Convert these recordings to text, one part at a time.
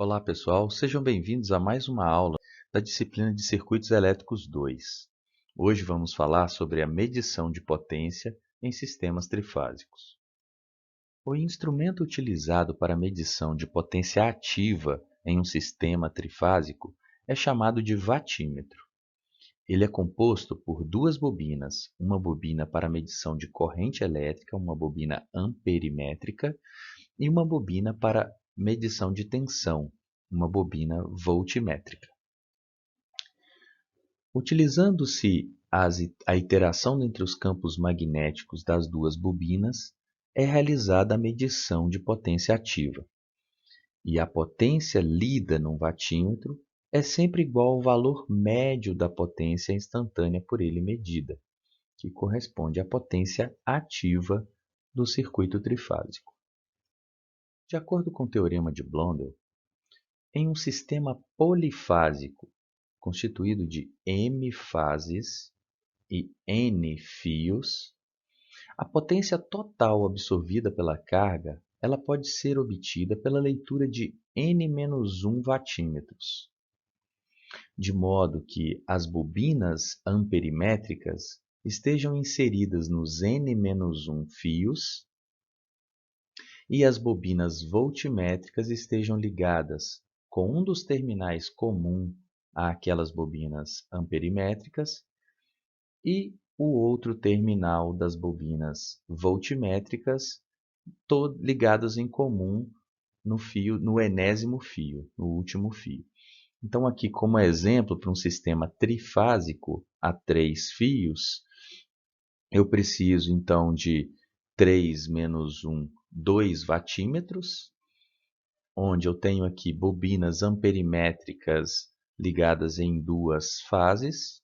Olá pessoal, sejam bem-vindos a mais uma aula da disciplina de Circuitos Elétricos 2. Hoje vamos falar sobre a medição de potência em sistemas trifásicos. O instrumento utilizado para a medição de potência ativa em um sistema trifásico é chamado de watímetro. Ele é composto por duas bobinas, uma bobina para medição de corrente elétrica, uma bobina amperimétrica, e uma bobina para medição de tensão, uma bobina voltmétrica. Utilizando-se a iteração entre os campos magnéticos das duas bobinas, é realizada a medição de potência ativa. E a potência lida num watímetro é sempre igual ao valor médio da potência instantânea por ele medida, que corresponde à potência ativa do circuito trifásico. De acordo com o teorema de Blondel, em um sistema polifásico constituído de M fases e N fios, a potência total absorvida pela carga ela pode ser obtida pela leitura de N-1 watímetros, de modo que as bobinas amperimétricas estejam inseridas nos N-1 fios e as bobinas voltmétricas estejam ligadas com um dos terminais comum àquelas bobinas amperimétricas e o outro terminal das bobinas voltmétricas ligados em comum no enésimo fio, no último fio. Então aqui como exemplo para um sistema trifásico a 3 fios, eu preciso então de 3 menos 1, 2 watímetros, onde eu tenho aqui bobinas amperimétricas ligadas em duas fases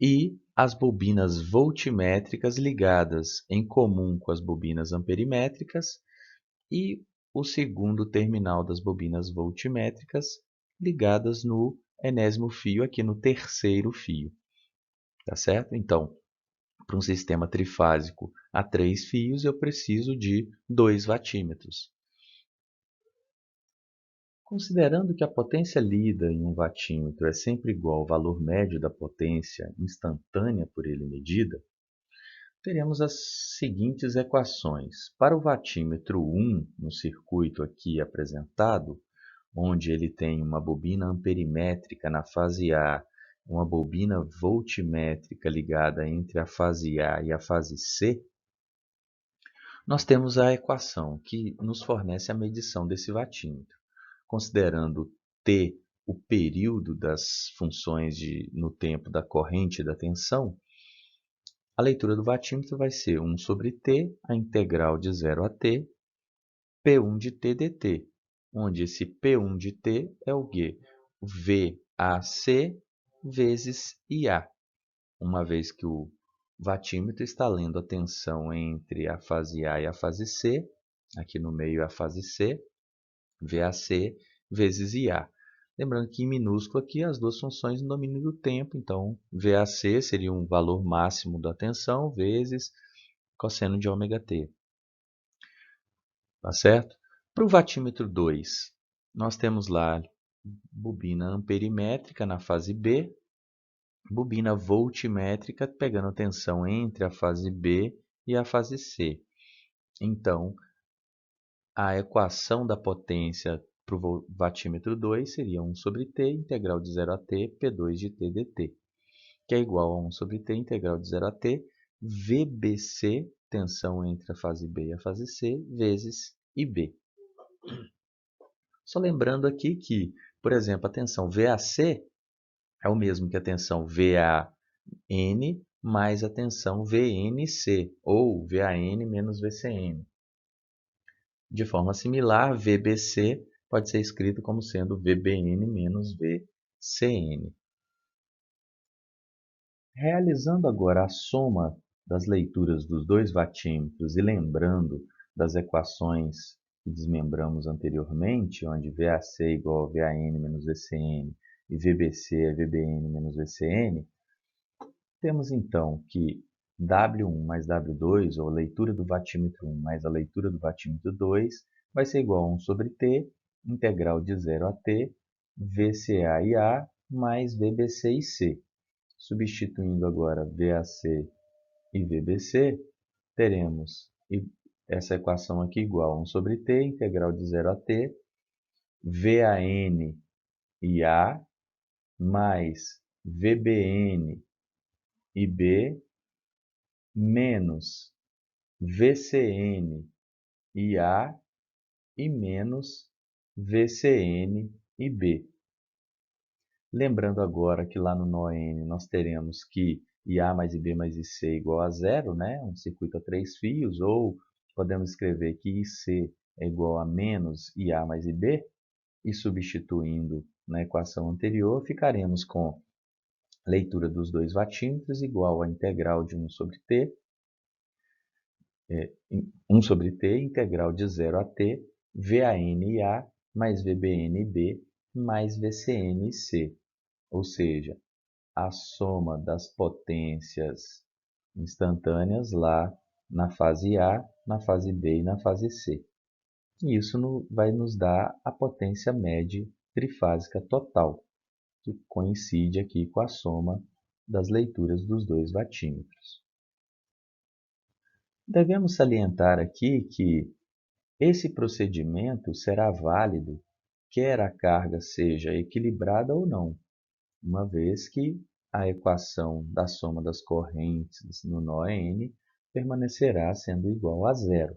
e as bobinas voltmétricas ligadas em comum com as bobinas amperimétricas e o segundo terminal das bobinas voltmétricas ligadas no enésimo fio, aqui no terceiro fio. Tá certo? Então, para um sistema trifásico a 3 fios, eu preciso de 2 watímetros. Considerando que a potência lida em um watímetro é sempre igual ao valor médio da potência instantânea por ele medida, teremos as seguintes equações. Para o watímetro 1, no circuito aqui apresentado, onde ele tem uma bobina amperimétrica na fase A, uma bobina voltmétrica ligada entre a fase A e a fase C, nós temos a equação que nos fornece a medição desse watímetro. Considerando T o período das funções no tempo da corrente e da tensão, a leitura do watímetro vai ser 1 sobre T, a integral de 0 a T, P1 de T dt, onde esse P1 de T é o quê? VAC vezes IA, uma vez que o watímetro está lendo a tensão entre a fase A e a fase C, aqui no meio é a fase C, VAC vezes IA. Lembrando que em minúsculo aqui as duas funções no domínio do tempo, então VAC seria um valor máximo da tensão vezes cosseno de ômega t. Tá certo? Para o watímetro 2, nós temos lá bobina amperimétrica na fase B, bobina voltmétrica pegando a tensão entre a fase B e a fase C. Então, a equação da potência para o watímetro 2 seria 1 sobre T, integral de 0 a T, P2 de T dt, que é igual a 1 sobre T, integral de 0 a T, VBC, tensão entre a fase B e a fase C, vezes IB. Só lembrando aqui que, por exemplo, a tensão VAC é o mesmo que a tensão VAN mais a tensão VNC, ou VAN menos VCN. De forma similar, VBC pode ser escrito como sendo VBN menos VCN. Realizando agora a soma das leituras dos dois watímetros e lembrando das equações que desmembramos anteriormente, onde VAC é igual a VAN menos VCN e VBC é VBN menos VCN, temos então que W1 mais W2, ou a leitura do watímetro 1 mais a leitura do watímetro 2, vai ser igual a 1 sobre T, integral de 0 a t, VCA e A, mais VBC e C. Substituindo agora VAC e VBC, teremos essa equação aqui igual a 1 sobre t, integral de 0 a t, VAN e A, mais VBN e B, menos VCN e A e menos VCN e B. Lembrando agora que lá no nó N nós teremos que IA mais IB mais IC é igual a zero, né? Um circuito a 3 fios, ou podemos escrever que IC é igual a menos IA mais IB, e substituindo na equação anterior, ficaremos com leitura dos 2 vatímetros igual a integral de 1 sobre t, 1 sobre t, integral de 0 a t, VAN/A mais VBN/B mais VCN/C, ou seja, a soma das potências instantâneas lá na fase A, na fase B e na fase C. E isso vai nos dar a potência média trifásica total, que coincide aqui com a soma das leituras dos 2 vatímetros. Devemos salientar aqui que esse procedimento será válido quer a carga seja equilibrada ou não, uma vez que a equação da soma das correntes no nó N permanecerá sendo igual a zero.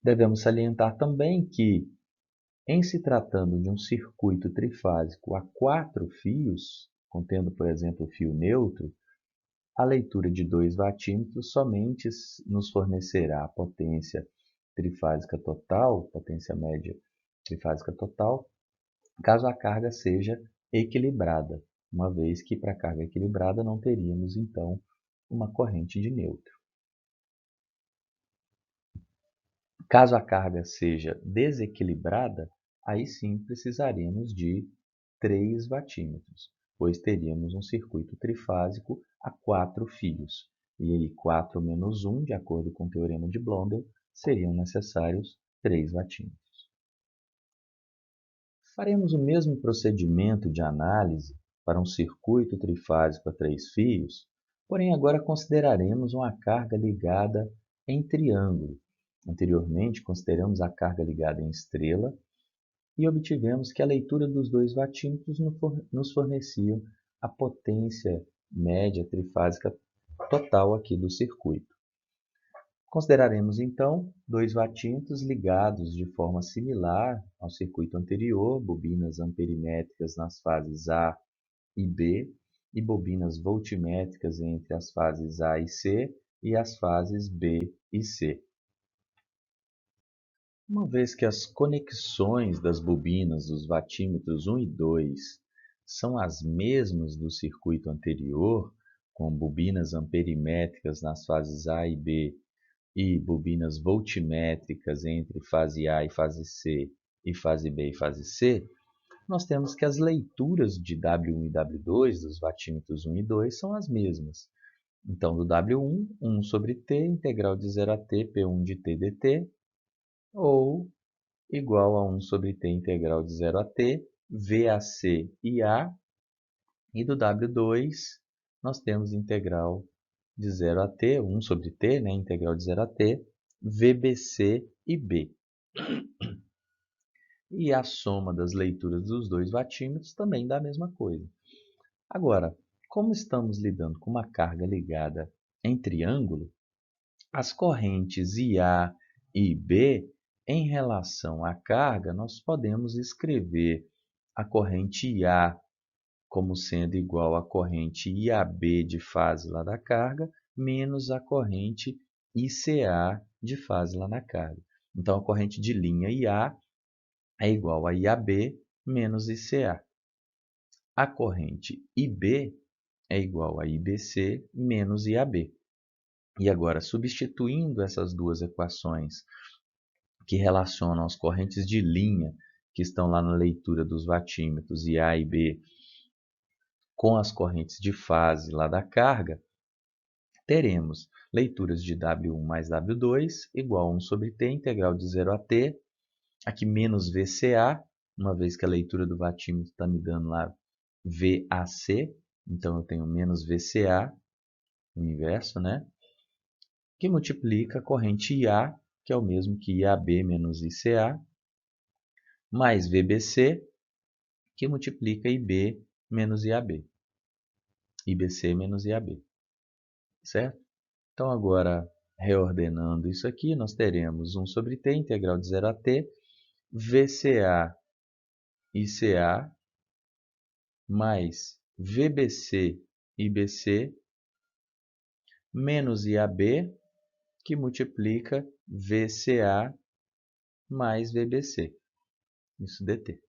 Devemos salientar também que, em se tratando de um circuito trifásico a 4 fios, contendo, por exemplo, fio neutro, a leitura de 2 vatímetros somente nos fornecerá a potência trifásica total, potência média trifásica total, caso a carga seja equilibrada, uma vez que para carga equilibrada não teríamos, então, uma corrente de neutro. Caso a carga seja desequilibrada, aí sim precisaremos de 3 vatímetros, pois teríamos um circuito trifásico a 4 fios. E aí 4 menos 1, de acordo com o teorema de Blondel, seriam necessários 3 vatímetros. Faremos o mesmo procedimento de análise para um circuito trifásico a 3 fios, porém agora consideraremos uma carga ligada em triângulo. Anteriormente, consideramos a carga ligada em estrela e obtivemos que a leitura dos 2 vatímetros nos fornecia a potência média trifásica total aqui do circuito. Consideraremos então 2 vatímetros ligados de forma similar ao circuito anterior, bobinas amperimétricas nas fases A e B e bobinas voltmétricas entre as fases A e C e as fases B e C. Uma vez que as conexões das bobinas dos vatímetros 1 e 2 são as mesmas do circuito anterior, com bobinas amperimétricas nas fases A e B e bobinas voltmétricas entre fase A e fase C e fase B e fase C, nós temos que as leituras de W1 e W2 dos vatímetros 1 e 2 são as mesmas. Então, do W1, 1 sobre T, integral de 0 a T, P1 de T dt, ou igual a 1 sobre T, integral de 0 a T, VAC e A, e do W2 nós temos integral de 0 a t, 1 sobre t, né, integral de 0 a t, VBC e B. E a soma das leituras dos 2 vatímetros também dá a mesma coisa. Agora, como estamos lidando com uma carga ligada em triângulo, as correntes IA e IB, em relação à carga, nós podemos escrever a corrente IA como sendo igual à corrente IAB de fase lá da carga, menos a corrente ICA de fase lá na carga. Então, a corrente de linha IA é igual a IAB menos ICA. A corrente IB é igual a IBC menos IAB. E agora, substituindo essas duas equações que relacionam as correntes de linha que estão lá na leitura dos vatímetros IA e B com as correntes de fase lá da carga, teremos leituras de W1 mais W2 igual a 1 sobre T, integral de 0 a T, Aqui menos VCA, uma vez que a leitura do vatímetro está me dando lá VAC, então eu tenho menos VCA, o inverso, né? Que multiplica a corrente IA, que é o mesmo que IAB menos ICA, mais VBC, que multiplica IB menos IAB. IBC menos IAB, certo? Então agora, reordenando isso aqui, nós teremos 1 sobre t, integral de 0 a t, VCA ICA, mais VBC IBC, menos IAB, que multiplica VCA mais VBC, isso dt.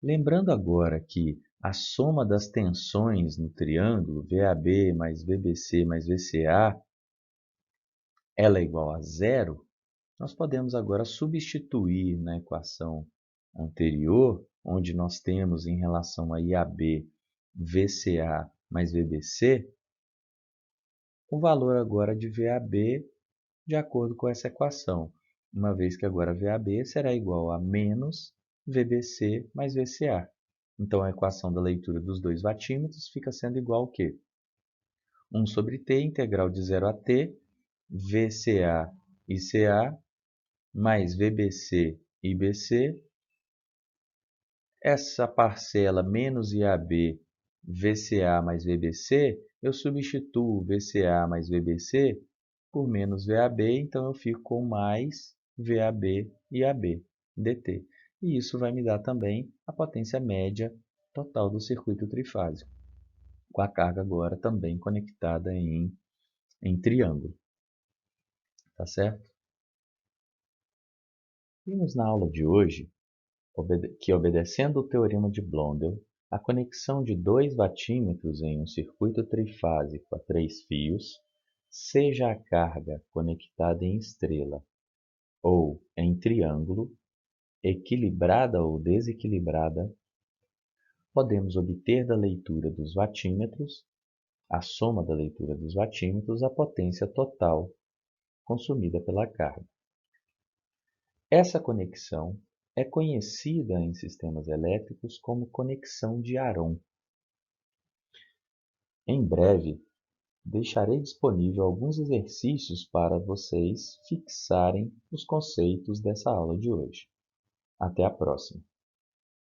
Lembrando agora que a soma das tensões no triângulo VAB mais VBC mais VCA ela é igual a zero, nós podemos agora substituir na equação anterior, onde nós temos em relação a IAB VCA mais VBC, o valor agora de VAB de acordo com essa equação, uma vez que agora VAB será igual a menos VBC mais VCA. Então, a equação da leitura dos dois vatímetros fica sendo igual ao quê? 1 sobre t, integral de 0 a t, VCA ICA, mais VBC IBC. Essa parcela menos IAB, VCA mais VBC, eu substituo VCA mais VBC por menos VAB, então eu fico com mais VAB IAB dt. E isso vai me dar também a potência média total do circuito trifásico, com a carga agora também conectada em triângulo. Tá certo? Vimos na aula de hoje que, obedecendo o teorema de Blondel, a conexão de dois vatímetros em um circuito trifásico a 3 fios, seja a carga conectada em estrela ou em triângulo, equilibrada ou desequilibrada, podemos obter da leitura dos vatímetros, a soma da leitura dos vatímetros, a potência total consumida pela carga. Essa conexão é conhecida em sistemas elétricos como conexão de Aron. Em breve, deixarei disponível alguns exercícios para vocês fixarem os conceitos dessa aula de hoje. Até a próxima!